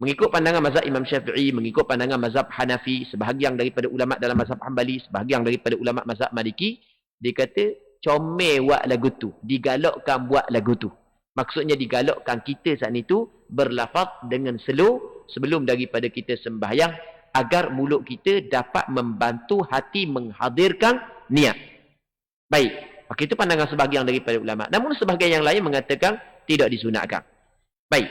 Mengikut pandangan mazhab Imam Syafi'i, mengikut pandangan mazhab Hanafi, sebahagian daripada ulama dalam mazhab Hanbali, sebahagian daripada ulama mazhab Maliki, dia kata comel buat lagu tu, digalakkan buat lagu tu. Maksudnya digalakkan kita saat itu berlafaz dengan slow sebelum daripada kita sembahyang agar mulut kita dapat membantu hati menghadirkan niat. Baik, maka itu pandangan sebahagian daripada ulama. Namun sebahagian yang lain mengatakan tidak disunatkan. Baik.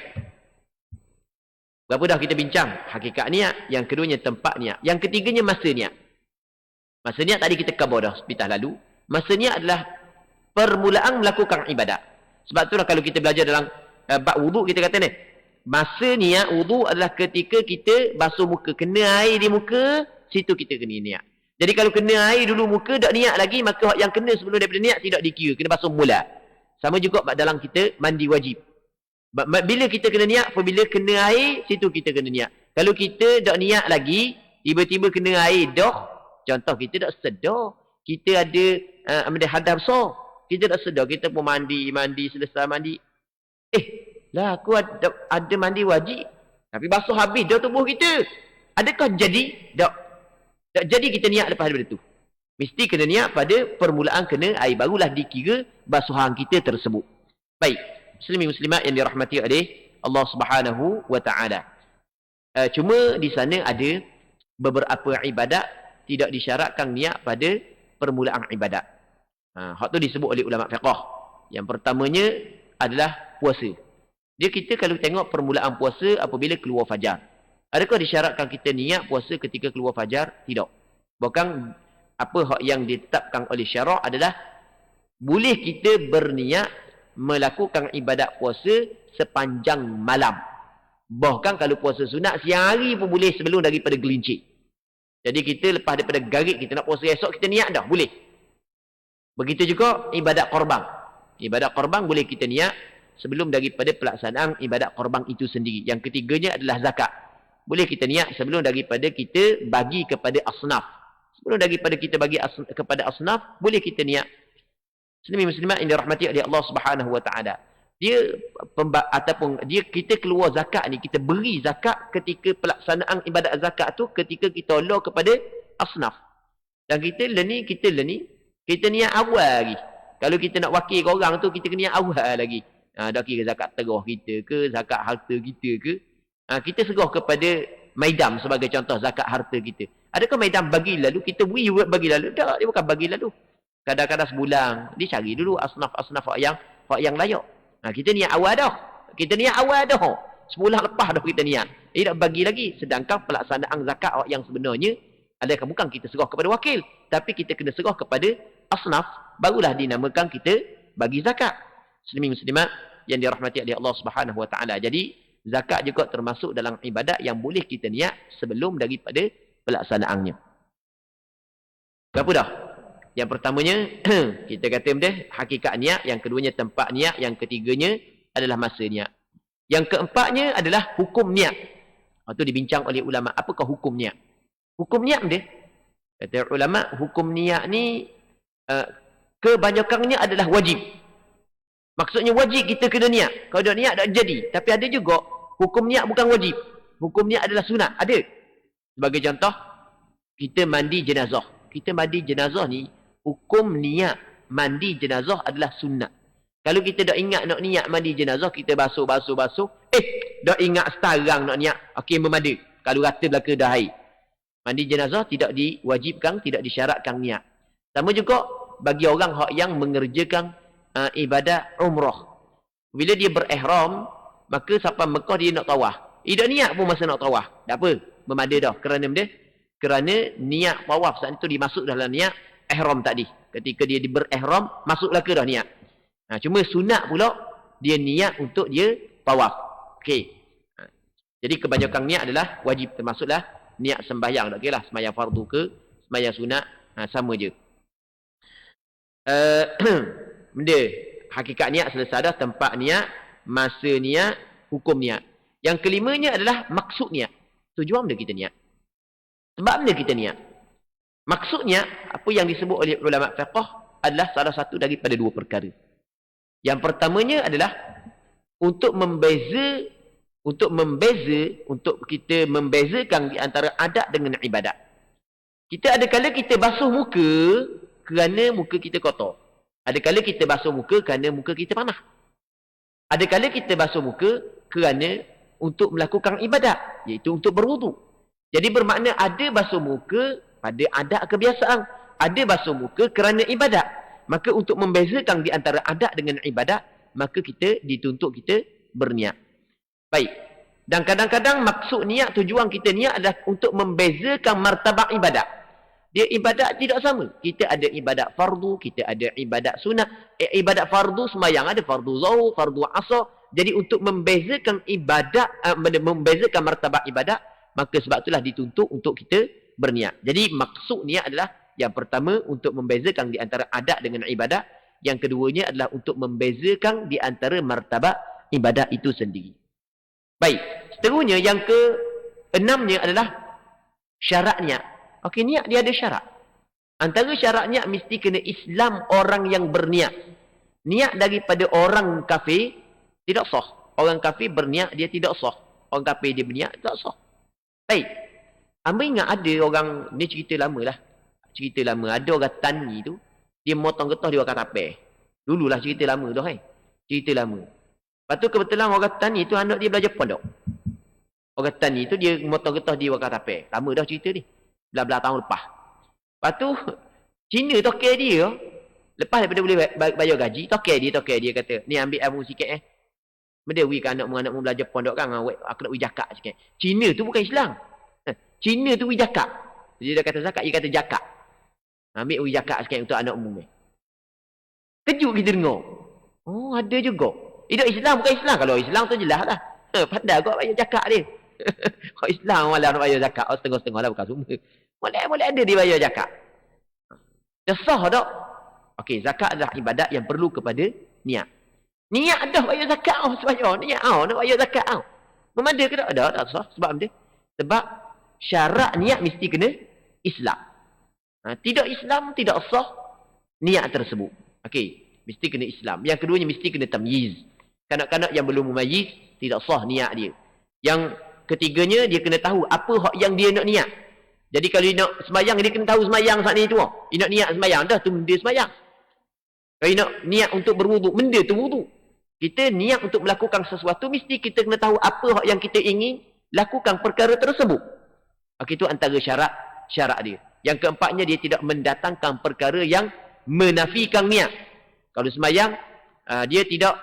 Berapa dah kita bincang? Hakikat niat. Yang keduanya tempat niat. Yang ketiganya masa niat. Masa niat tadi kita cover dah sepitah lalu. Masa niat adalah permulaan melakukan ibadat. Sebab itulah kalau kita belajar dalam bab wuduk kita kata ni. Masa niat wuduk adalah ketika kita basuh muka. Kena air di muka, situ kita kena niat. Jadi kalau kena air dulu muka, tak niat lagi, maka yang kena sebelum daripada niat tidak dikira. Kena basuh mula. Sama juga dalam kita mandi wajib. Bila kita kena niat, apabila kena air, situ kita kena niat. Kalau kita tak niat lagi, tiba-tiba kena air dah, contoh kita tak sedar, kita ada hadas besar, kita tak sedar, kita pun mandi, selesai mandi. Lah aku ada mandi wajib, tapi basuh habis dah tubuh kita. Adakah jadi? Tak jadi kita niat lepas daripada tu. Mesti kena niat pada permulaan kena air, barulah dikira basuhan kita tersebut. Baik, muslimin muslimat yang dirahmati oleh Allah Subhanahu wa taala. Cuma di sana ada beberapa ibadat tidak disyaratkan niat pada permulaan ibadat. Hak tu disebut oleh ulama fiqh. Yang pertamanya adalah puasa. Dia kita kalau tengok permulaan puasa apabila keluar fajar. Adakah disyaratkan kita niat puasa ketika keluar fajar? Tidak. Bahkan apa hak yang ditetapkan oleh syarak adalah boleh kita berniat melakukan ibadat puasa sepanjang malam. Bahkan kalau puasa sunat siang hari pun boleh sebelum daripada gelincir. Jadi kita lepas daripada garik kita nak puasa esok, kita niat dah, boleh. Begitu juga ibadat korban. Ibadat korban boleh kita niat sebelum daripada pelaksanaan ibadat korban itu sendiri. Yang ketiganya adalah zakat. Boleh kita niat sebelum daripada kita bagi kepada asnaf. Sebelum daripada kita bagi kepada asnaf, boleh kita niat. Muslimin muslimat yang dirahmati oleh Allah Subhanahu wa taala. Dia kita keluar zakat ni, kita beri zakat ketika pelaksanaan ibadat zakat tu ketika kita tolong kepada asnaf. Dan kita niat awal lagi. Kalau kita nak wakil ke orang tu, kita kena niat awal lagi. Dah kira zakat terah kita ke, zakat harta kita ke. Kita serah kepada maidam sebagai contoh zakat harta kita. Adakah maidam bagi lalu, kita bagi lalu? Tak, dia bukan bagi lalu. Kadang-kadang sebulan, dia cari dulu asnaf-asnaf yang layak. Kita niat awal dah. Sebulan lepas dah kita niat. Dia tak bagi lagi. Sedangkan pelaksanaan zakat yang sebenarnya adalah bukan kita serah kepada wakil. Tapi kita kena serah kepada asnaf. Barulah dinamakan kita bagi zakat. Muslimin muslimat yang dirahmati oleh Allah Subhanahu wa taala. Jadi zakat juga termasuk dalam ibadat yang boleh kita niat sebelum daripada pelaksanaannya. Berapa dah? Yang pertamanya kita kata benda hakikat niat, yang keduanya tempat niat, yang ketiganya adalah masa niat. Yang keempatnya adalah hukum niat. Itu dibincang oleh ulama. Apakah hukum niat? Hukum niat benda, kata ulama, hukum niat ni kebanyakannya adalah wajib. Maksudnya wajib kita kena niat. Kalau tak niat tak jadi. Tapi ada juga hukum niat bukan wajib. Hukum niat adalah sunat. Ada. Sebagai contoh, kita mandi jenazah. Kita mandi jenazah ni, hukum niat mandi jenazah adalah sunat. Kalau kita dah ingat nak niat mandi jenazah, kita basuh. Dah ingat sekarang nak niat. Okey, memada. Kalau rata belaka dah air. Mandi jenazah tidak diwajibkan, tidak disyaratkan niat. Sama juga bagi orang yang mengerjakan ibadat umrah. Bila dia berihram, maka sampai Mekah dia nak tawaf. Dia tak niat pun masa nak tawaf. Tak apa, memada dah. Kerana niat tawaf saat itu dimasuk dalam niat ihram tadi. Ketika dia berihram, masuklah ke dah niat. Cuma sunat pula dia niat untuk dia tawaf. Okey. Jadi kebanyakan niat adalah wajib, termasuklah niat sembahyang. Tak kira lah sembahyang fardu ke sembahyang sunat, sama je. Benda hakikat niat selesai dah, tempat niat, masa niat, hukum niat. Yang kelimanya adalah maksud niat. Tujuan benda kita niat. Sebab benda kita niat. Maksud niat, apa yang disebut oleh ulama fiqh adalah salah satu daripada dua perkara. Yang pertamanya adalah untuk kita membezakan di antara adat dengan ibadat. Kita ada kala kita basuh muka kerana muka kita kotor. Ada kala kita basuh muka kerana muka kita panas. Ada kala kita basuh muka kerana untuk melakukan ibadat, iaitu untuk berwudu. Jadi bermakna ada basuh muka pada adat kebiasaan, ada basuh muka kerana ibadat. Maka untuk membezakan di antara adat dengan ibadat, maka kita dituntut kita berniat. Baik. Dan kadang-kadang maksud niat, tujuan kita niat adalah untuk membezakan martabat ibadat. Dia ibadat tidak sama. Kita ada ibadat fardu, kita ada ibadat sunat. Ibadat fardu sembahyang, ada fardu zuhur, fardu asar. Jadi untuk membezakan ibadat, membezakan martabat ibadat, maka sebab itulah dituntut untuk kita berniat. Jadi maksud niat adalah yang pertama untuk membezakan di antara adat dengan ibadat. Yang keduanya adalah untuk membezakan di antara martabat ibadat itu sendiri. Baik. Seterusnya yang ke-6-nya adalah syarat niat. Okey, niat dia ada syarat. Antara syarat niat mesti kena Islam orang yang berniat. Niat daripada orang kafir tidak sah. Orang kafir berniat dia tidak sah. Orang kafir dia berniat tidak sah. Baik. Hamba ingat ada orang, ni cerita lama lah. Cerita lama. Ada orang tani tu, dia motong getah di wakar tapeh. Dululah cerita lama tu. Cerita lama. Lepas tu kebetulan orang tani tu anak dia belajar pondok. Orang tani tu dia motong getah di wakar tapeh. Lama dah cerita ni. Belah-belah tahun lepas. Lepas tu, Cina tokek dia, lepas daripada boleh bayar gaji, tokek dia kata, ni ambil ilmu sikit Mendewi kan anakmu belajar pondok kan, aku nak wijakak sikit. Cina tu bukan Islam. Cina tu wijakak. Dia dah kata zakat, dia kata jakak. Ambil wijakak sikit untuk anakmu. Kejut kita dengar. Oh, ada juga. Itu Islam bukan Islam. Kalau Islam tu jelas lah. Pandai kau bayar zakat dia. Kalau Islam malah nak bayar zakat. Oh, setengah-setengah lah bukan semua. Boleh ada dia bayar zakat. Dah sah tak? Okey, zakat adalah ibadat yang perlu kepada niat. Niat dah bayar zakat. Niat nak bayar zakat. Memada ke tak? Tak sah. Sebab apa? Sebab syarat niat mesti kena Islam. Tidak Islam, tidak sah niat tersebut. Okey, mesti kena Islam. Yang keduanya mesti kena tamyiz. Kanak-kanak yang belum memayyiz, tidak sah niat dia. Yang ketiganya, dia kena tahu apa hak yang dia nak niat. Jadi kalau dia nak semayang, dia kena tahu semayang saat ni tu. Dia nak niat semayang, dah tu benda semayang. Kalau dia nak niat untuk berwuduk, benda tu wuduk. Kita niat untuk melakukan sesuatu, mesti kita kena tahu apa hak yang kita ingin lakukan perkara tersebut. Okey, itu antara syarat dia. Yang keempatnya, dia tidak mendatangkan perkara yang menafikan niat. Kalau semayang, dia tidak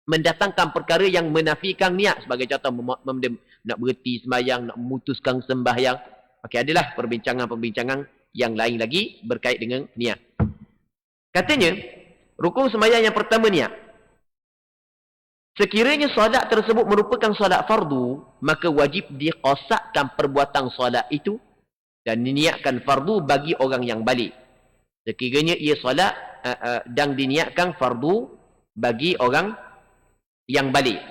mendatangkan perkara yang menafikan niat. Sebagai contoh, nak berhenti semayang, nak memutuskan sembahyang. Okey, adalah perbincangan-perbincangan yang lain lagi berkait dengan niat. Katanya, rukun sembahyang yang pertama niat. Sekiranya solat tersebut merupakan solat fardu, maka wajib diqasakkan perbuatan solat itu dan diniatkan fardu bagi orang yang balik. Sekiranya ia solat dan diniatkan fardu bagi orang yang balik.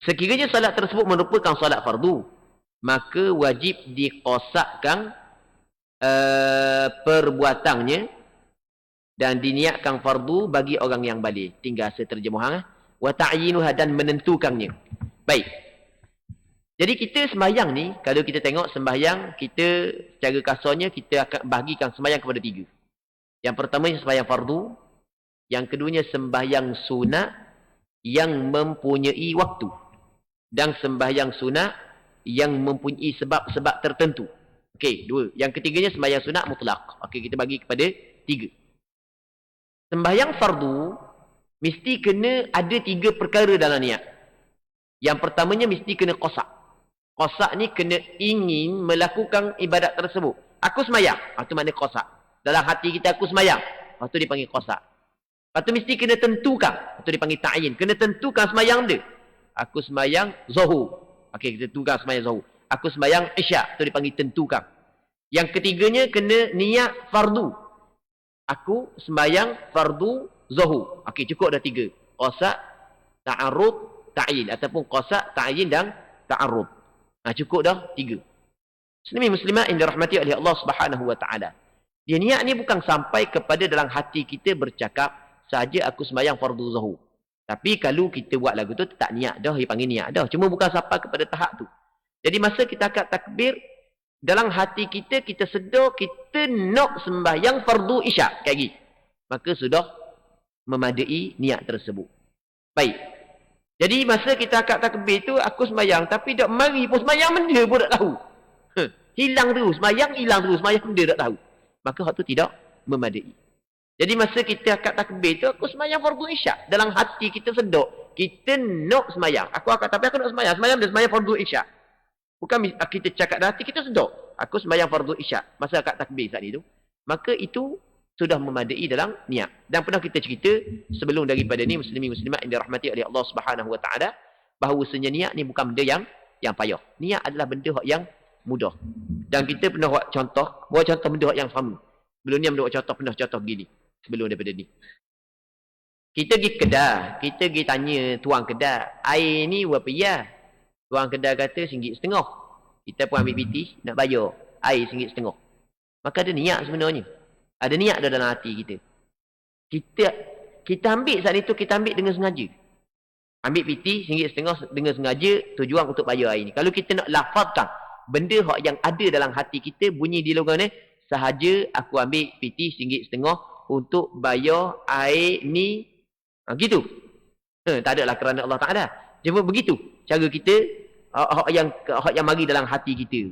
Sekiranya solat tersebut merupakan solat fardu, maka wajib diqasakkan perbuatannya dan diniatkan fardu bagi orang yang balik. Tinggal seterjemahan. Wa ta'yinuha, dan menentukannya. Baik. Jadi kita sembahyang ni, kalau kita tengok sembahyang, kita secara kasarnya, kita akan bahagikan sembahyang kepada 3. Yang pertama sembahyang fardu. Yang keduanya sembahyang sunat yang mempunyai waktu. Dan sembahyang sunat yang mempunyai sebab-sebab tertentu. Okey, 2. Yang ketiganya sembahyang sunat mutlak. Okey, kita bagi kepada 3. Sembahyang fardu mesti kena ada 3 perkara dalam niat. Yang pertamanya mesti kena qasak. Qasak ni kena ingin melakukan ibadat tersebut. Aku semayang. Itu makna qasak. Dalam hati kita aku semayang. Lepas tu dipanggil qasak. Lepas tu mesti kena tentukan. Lepas tu dipanggil ta'yin. Kena tentukan semayang dia. Aku semayang zuhur. Okey, kita tentukan semayang zuhur. Aku semayang isyak. Itu dipanggil tentukan. Yang ketiganya kena niat fardu. Aku sembahyang fardu zuhur. Okey, cukup dah 3. Qasak, ta'arud, ta'yin. Ataupun qasak, ta'yin dan ta'arud. Cukup dah 3. Muslimin muslimat yang dirahmati oleh Allah Subhanahu wa taala. Dia niat ni bukan sampai kepada dalam hati kita bercakap, saja aku sembahyang fardu zuhur. Tapi kalau kita buat lagu tu tak niat dah, dia panggil niat dah. Cuma bukan sampai kepada tahap tu. Jadi masa kita akan takbir, dalam hati kita, kita sedar kita nak sembahyang fardu isyak. Kayak gini. Maka sudah memadai niat tersebut. Baik. Jadi masa kita akad takbir tu, aku sembahyang. Tapi tak mari pun sembahyang benda pun tak tahu. Hilang terus. Sembahyang hilang terus. Sembahyang benda tak tahu. Maka hak tu tidak memadai. Jadi masa kita akad takbir tu, aku sembahyang fardu isyak. Dalam hati kita sedar. Kita nak sembahyang. Aku akad tapi aku nak sembahyang. Sembahyang dia sembahyang fardu isyak. Bukan kita cakap dalam hati, kita sedar. Aku sembahyang fardu isyak. Masa akad takbir saat itu. Maka itu sudah memadai dalam niat. Dan pernah kita cerita sebelum daripada ni, muslimin muslimat yang dirahmati oleh Allah Subhanahu wa taala, bahawasanya niat ni bukan benda yang payah. Niat adalah benda yang mudah. Dan kita pernah buat contoh benda yang sama. Sebelum ni kita buat contoh, pernah contoh begini sebelum daripada ni. Kita pergi kedai, kita pergi tanya tuang kedai, air ni berapa ya? Tuang kedai kata RM1.50. Kita pun ambil piti, nak bayar. Air RM1.50. Maka ada niat sebenarnya. Ada niat dalam hati kita. Kita ambil saat itu, kita ambil dengan sengaja. Ambil piti RM1.50 dengan sengaja, tujuan untuk bayar air ni. Kalau kita nak lafazkan benda yang ada dalam hati kita, bunyi di logan ni, sahaja aku ambil piti RM1.50 untuk bayar air ni. Gitu. Tak adalah kerana Allah Ta'ala. Cuma begitu cara kita hak yang mari dalam hati kita.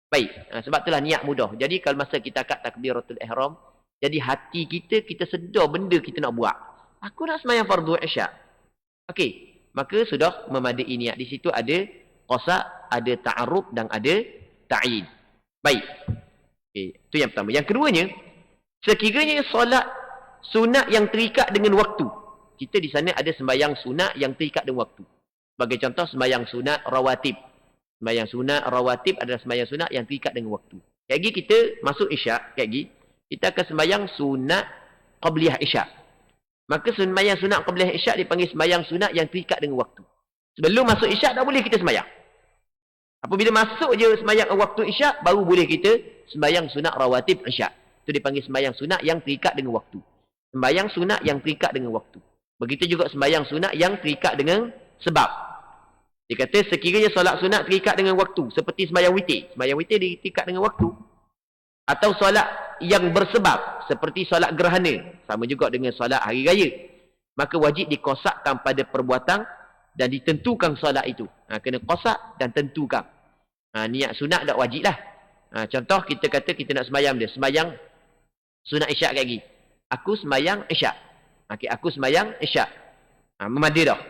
Baik. Sebab itulah niat mudah. Jadi kalau masa kita akad takbiratul ihram, jadi hati kita sedar benda kita nak buat. Aku nak sembahyang fardu isyak. Okey. Maka sudah memadai niat. Di situ ada qasa', ada ta'aruf dan ada ta'yin. Baik. Okey. Itu yang pertama. Yang keduanya, sekiranya solat sunat yang terikat dengan waktu. Kita di sana ada sembahyang sunat yang terikat dengan waktu. Sebagai contoh, sembahyang sunat rawatib. Sembahyang sunat rawatib adalah sembahyang sunat yang terikat dengan waktu. Kayak gini kita masuk isyak, kayak gini, kita akan sembahyang sunat qabliyah isyak. Maka sembahyang sunat qabliyah isyak dipanggil sembahyang sunat yang terikat dengan waktu. Sebelum masuk isyak tak boleh kita sembahyang. Apabila masuk je sembahyang waktu isyak, baru boleh kita sembahyang sunat rawatib isyak. Itu dipanggil sembahyang sunat yang terikat dengan waktu. Sembahyang sunat yang terikat dengan waktu. Begitu juga sembahyang sunat yang terikat dengan sebab. Dia kata sekiranya solat sunat terikat dengan waktu. Seperti sembahyang witir. Sembahyang witir terikat dengan waktu. Atau solat yang bersebab. Seperti solat gerhana. Sama juga dengan solat hari raya. Maka wajib dikosakkan pada perbuatan. Dan ditentukan solat itu. Kena kosak dan tentukan. Niat sunat tak wajib lah. Contoh kita kata kita nak sembahyang dia. Sembahyang sunat isyak kayak gini. Aku sembahyang isyak. Okay, aku sembahyang isyak. Memadai dah.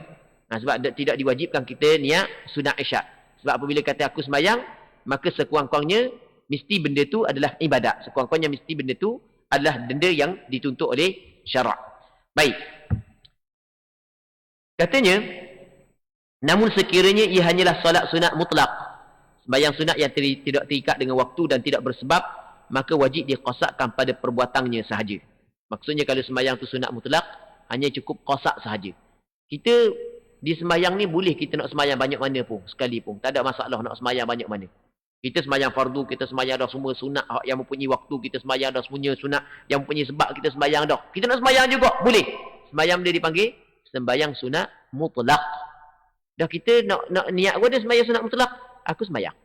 Sebab tidak diwajibkan kita niat sunat isyak. Sebab apabila kata aku sembahyang, maka sekurang-kurangnya mesti benda tu adalah ibadat. Sekurang-kurangnya mesti benda tu adalah benda yang dituntut oleh syarak. Baik. Katanya, namun sekiranya ia hanyalah solat sunat mutlak. Sembahyang sunat yang tidak terikat dengan waktu dan tidak bersebab, maka wajib dikosakkan pada perbuatannya sahaja. Maksudnya kalau sembahyang tu sunat mutlak, hanya cukup qasak sahaja. Kita di sembahyang ni boleh kita nak sembahyang banyak mana pun, sekali pun. Tak ada masalah nak sembahyang banyak mana. Kita sembahyang fardu, kita sembahyang dah semua sunat yang mempunyai waktu, kita sembahyang dah semuanya sunat yang mempunyai sebab, kita sembahyang dah. Kita nak sembahyang juga, boleh. Sembahyang dia dipanggil sembahyang sunat mutlak. Dah kita nak niat gua dia sembahyang sunat mutlak, aku sembahyang.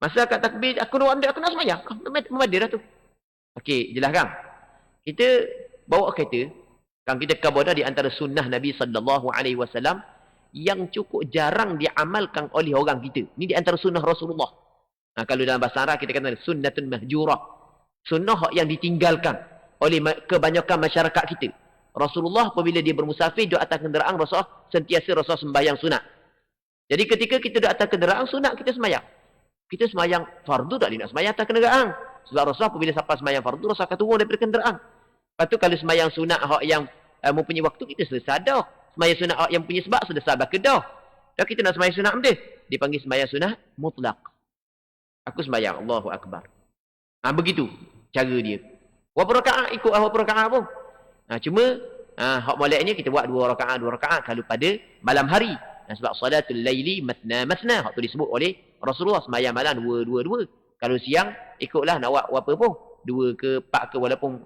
Masa akad takbir, aku nak sembahyang. Memadai dah tu. Okey, jelas kan? Kita bawa kereta, kan kita kabardah di antara sunnah Nabi SAW yang cukup jarang diamalkan oleh orang kita. Ini di antara sunnah Rasulullah. Kalau dalam bahasa Arab kita kata sunnatun mahjurah. Sunnah yang ditinggalkan oleh kebanyakan masyarakat kita. Rasulullah apabila dia bermusafir duduk atas kenderaan, Rasulullah sembahyang sunat. Jadi ketika kita duduk atas kenderaan, sunat kita sembahyang. Kita sembahyang fardu tak boleh nak sembahyang atas kenderaan. Sebab Rasulullah apabila sampai sembahyang fardu, Rasulullah akan turun daripada kenderaan. Lepas tu kalau sembahyang sunat yang mempunyai waktu, kita selesai dah. Sembahyang sunat yang punya sebab selesai berkedah. Dan kita nak sembahyang sunat dia. Dipanggil sembahyang sunat mutlak. Aku sembahyang, Allahu Akbar. Begitu cara dia. Berapa rakaat ikut berapa rakaat pun. Cuma hak moleknya kita buat 2 rakaat kalau pada malam hari. Sebab salatul laili matna. Hak tu disebut oleh Rasulullah, sembahyang malam 2. Kalau siang ikutlah nak buat apa pun. 2 ke 4 ke, walaupun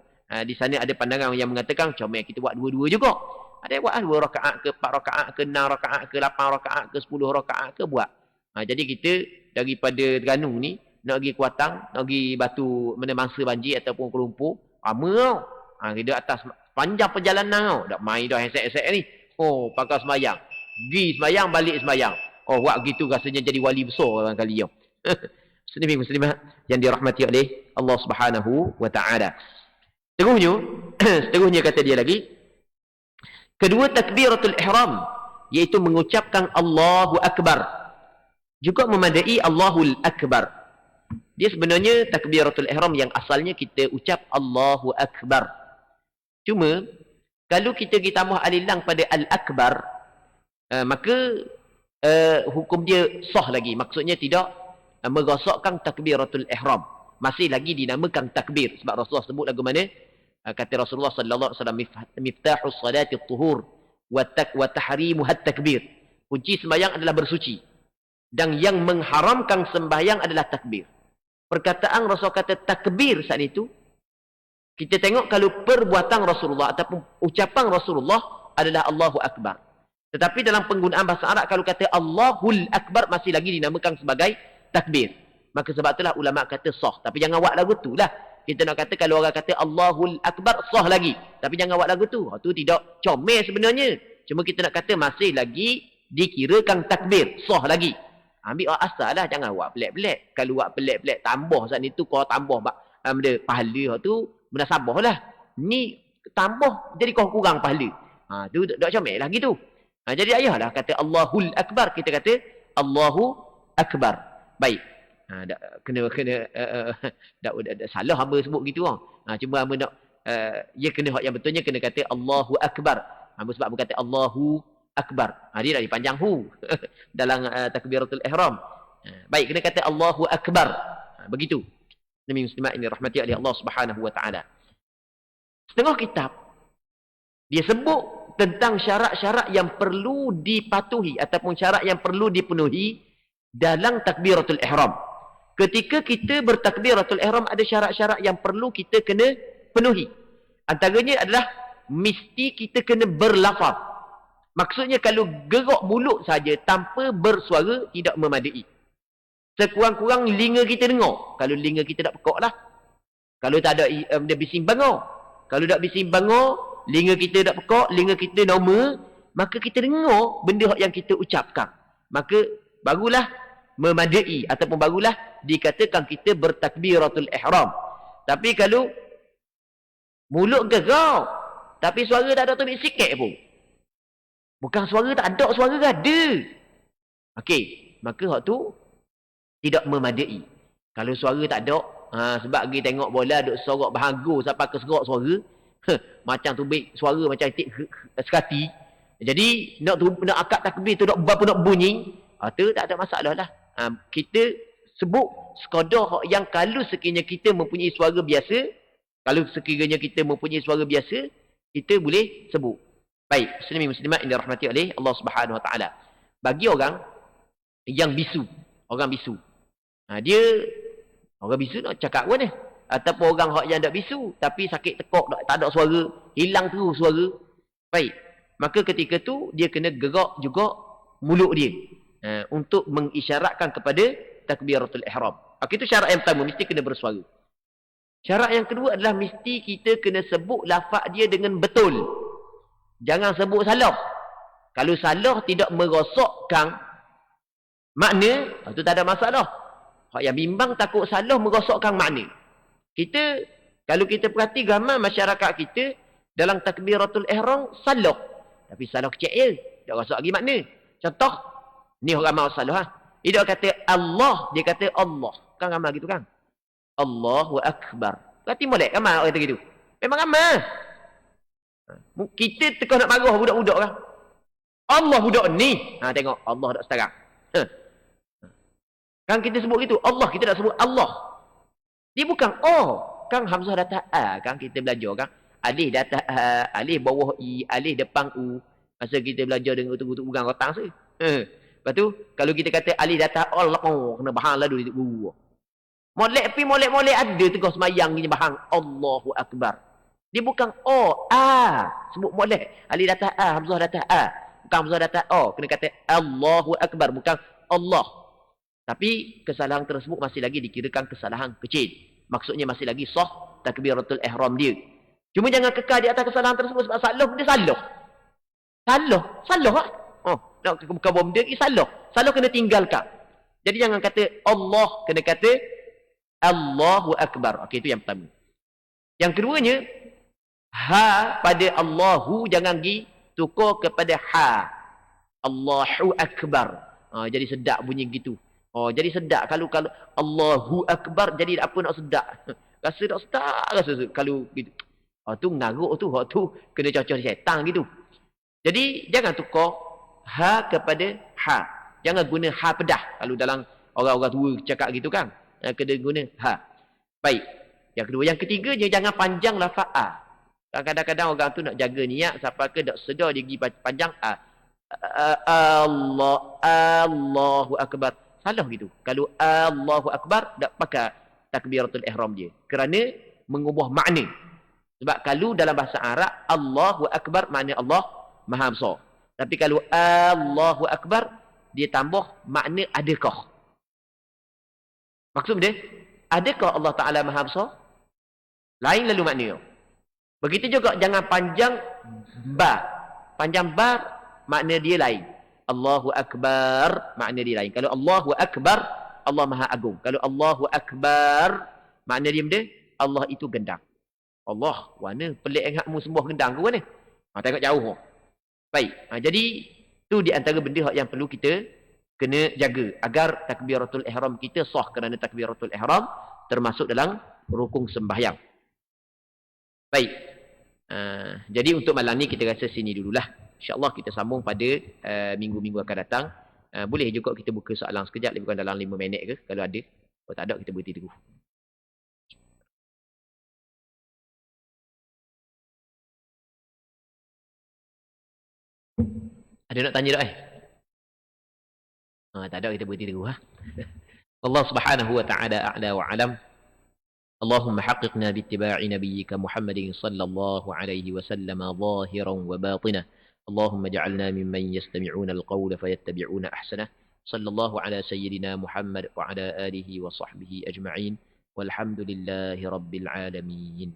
di sana ada pandangan yang mengatakan comel kita buat 2 juga. Ada yang buat 2 rakaat ke 4 rakaat ke 6 rakaat ke 8 rakaat ke 10 rakaat ke buat. Jadi kita daripada Terengganu ni nak pergi Kuatang, nak pergi Batu mana mangsa banjir ataupun Kuala Lumpur, lama tau. Kita atas panjang perjalanan tau. Tak main dah hesek-hesek ni. Pakai sembahyang. Pergi sembahyang, balik sembahyang. Buat gitu rasanya jadi wali besar orang kali tau. Muslimin-muslimat yang dirahmati oleh Allah Subhanahu wa taala. Seterusnya kata dia lagi, kedua takbiratul ihram iaitu mengucapkan Allahu Akbar. Juga memadai Allahul Akbar. Dia sebenarnya takbiratul ihram yang asalnya kita ucap Allahu Akbar. Cuma kalau kita tambah alif lam pada al-akbar, maka hukum dia sah lagi. Maksudnya tidak merosakkan takbiratul ihram. Masih lagi dinamakan takbir. Sebab Rasulullah sebut lagu mana? Kata Rasulullah sallallahu alaihi wasallam, miftahus salati at-tuhur wa tahrimuha at-takbir. Kunci sembahyang adalah bersuci dan yang mengharamkan sembahyang adalah takbir. Perkataan Rasul kata takbir saat itu, kita tengok kalau perbuatan Rasulullah ataupun ucapan Rasulullah adalah Allahu Akbar. Tetapi dalam penggunaan bahasa Arab, kalau kata Allahul Akbar masih lagi dinamakan sebagai takbir. Maka sebab itulah ulama kata sah. Tapi jangan buat lagu tu lah. Kita nak kata kalau orang kata Allahul Akbar sah lagi. Tapi jangan buat lagu tu. Itu tidak comel sebenarnya. Cuma kita nak kata masih lagi dikirakan takbir. Sah lagi. Ambil asal lah. Jangan buat pelik-pelik. Kalau buat pelik-pelik tambah saat itu. Kau tambah pahala tu munasabah lah. Ni tambah jadi kau kurang pahala. Tu tak comel lah gitu. Jadi ayahlah kata Allahul Akbar. Kita kata Allahu Akbar. Baik. Kena salah hamba sebut gitu cuma hamba nak dia kena hak yang betulnya kena kata Allahu Akbar. Hamba sebab berkata Allahu Akbar. Dia dah dipanjang hu dalam takbiratul ihram. Baik, kena kata Allahu Akbar. Begitu. Demi muslimat ini rahmati oleh Allah Subhanahu wa taala. Setengah kitab dia sebut tentang syarat-syarat yang perlu dipatuhi ataupun syarat yang perlu dipenuhi dalam takbiratul ihram. Ketika kita bertakbiratul ihram ada syarat-syarat yang perlu kita kena penuhi. Antaranya adalah mesti kita kena berlafaz. Maksudnya kalau gerak mulut saja tanpa bersuara tidak memadai. Sekurang-kurang linga kita dengar. Kalau linga kita tak pekak lah. Kalau tak ada dia bising bangar. Kalau tak bising bangar, linga kita tak pekak, linga kita normal, maka kita dengar benda yang kita ucapkan. Maka barulah memadai ataupun barulah dikatakan kita bertakbiratul ihram. Tapi kalau mulut gerak tapi suara tak ada terbit sikit pun, bukan suara tak ada, suara ada, okey, maka hak tu tidak memadai. Kalau suara tak ada, sebab pergi tengok bola duk sorok bahagu sampai ke serak suara, macam terbit suara macam itik sekati. Jadi nak akad takbir tu nak bunyi, tu tak ada masalah lah. Kita sebut sekadar yang kalau sekiranya kita mempunyai suara biasa, kalau sekiranya kita mempunyai suara biasa, kita boleh sebut. Baik, muslimin muslimat yang dirahmati oleh Allah Subhanahu wa taala. Bagi orang yang bisu, dia orang bisu nak cakap apa ni? Ataupun orang yang tak bisu tapi sakit tekak, tak ada suara, hilang terus suara. Baik, maka ketika tu dia kena gerak juga mulut dia. Untuk mengisyaratkan kepada takbiratul ihram. Itu syarat yang pertama, mesti kena bersuara. Syarat yang kedua adalah mesti kita kena sebut lafaz dia dengan betul. Jangan sebut salah. Kalau salah tidak merosakkan makna, itu tak ada masalah. Hak yang bimbang takut salah merosakkan makna. Kalau kita perhati ramai masyarakat kita dalam takbiratul ihram salah. Tapi salah kecil, tak rosak lagi makna. Contoh, ni orang ramai salah. Dia tak kata Allah, dia kata Allah. Kan ramai gitu kan? Allahu Akbar. Berarti molek ramai orang kata gitu. Memang ramai. Kita tengah nak marah budak-budak kan? Allah budak ni. Tengok Allah tak setarang. Kan kita sebut gitu. Allah, kita tak sebut Allah. Dia bukan kan hamzah datang kan kita belajar kan? Alif datang alif bawah i, alif depan u. Masa kita belajar dengan utuk-utuk bukan rotang se. Lepas tu, kalau kita kata alif datang Allah, kena bahang lalu di guru. Molek ada tengah semayang ni bahang Allahu Akbar. Dia bukan sebut molek. Alif datang hamzah datang bukan hamzah datang kena kata Allahu Akbar, bukan Allah. Tapi kesalahan tersebut masih lagi dikirakan kesalahan kecil. Maksudnya masih lagi sah takbiratul ihram dia. Cuma jangan kekal di atas kesalahan tersebut sebab salah dia salah. Salah lah. Nak buka bom dia, salah. Salah kena tinggalkan. Jadi jangan kata Allah, kena kata Allahu Akbar. Okey, itu yang pertama. Yang keduanya, pada Allahu jangan pergi tukar kepada Allahu Akbar. Jadi sedap bunyi gitu. Jadi sedap kalau Allahu Akbar, jadi apa nak sedap? Rasa tak sedap, rasa kalau gitu. Tu ngaruk tu kena cocok syaitan gitu. Jadi jangan tukar kepada Jangan guna pedah. Kalau dalam orang-orang tua cakap gitu kan. Kena guna Baik. Yang kedua. Yang ketiganya, jangan panjang lafaz Kadang-kadang orang tu nak jaga niat sampai ke tak sedar dia pergi panjang Allahu Akbar. Salah gitu. Kalau Allahu Akbar tak pakai takbiratul ihram dia. Kerana mengubah makna. Sebab kalau dalam bahasa Arab Allahu Akbar makna Allah Maha Besar. Tapi kalau Allahu Akbar dia tambah makna adakah. Maksud dia, adakah Allah Taala Maha Besar? Lain lalu maknanya. Begitu juga jangan panjang ba. Panjang ba makna dia lain. Allahu Akbar makna dia lain. Kalau Allahu Akbar, Allah Maha Agung. Kalau Allahu Akbar makna dia benda, Allah itu gendang. Allah, mana pelik engakmu sembah gendang ke mana? Tengok jauh. Baik. Jadi tu di antara benda yang perlu kita kena jaga agar takbiratul ihram kita sah, kerana takbiratul ihram termasuk dalam rukun sembahyang. Baik. Jadi untuk malam ni kita rasa sini dululah. InsyaAllah kita sambung pada minggu-minggu akan datang. Boleh juga kita buka soalan sekejap, lebih kurang dalam 5 minit ke kalau ada. Kalau tak ada kita berhenti dulu. Ada nak tanya tak tak ada kita berhenti dulu. Allah Subhanahu wa ta'ala a'la wa alam. اللهم حققنا باتباع نبيك محمد صلى الله عليه وسلم ظاهرا وباطنا اللهم اجعلنا ممن يستمعون القول فيتبعون أحسنه صلى الله على سيدنا محمد وعلى آله وصحبه أجمعين والحمد لله رب العالمين.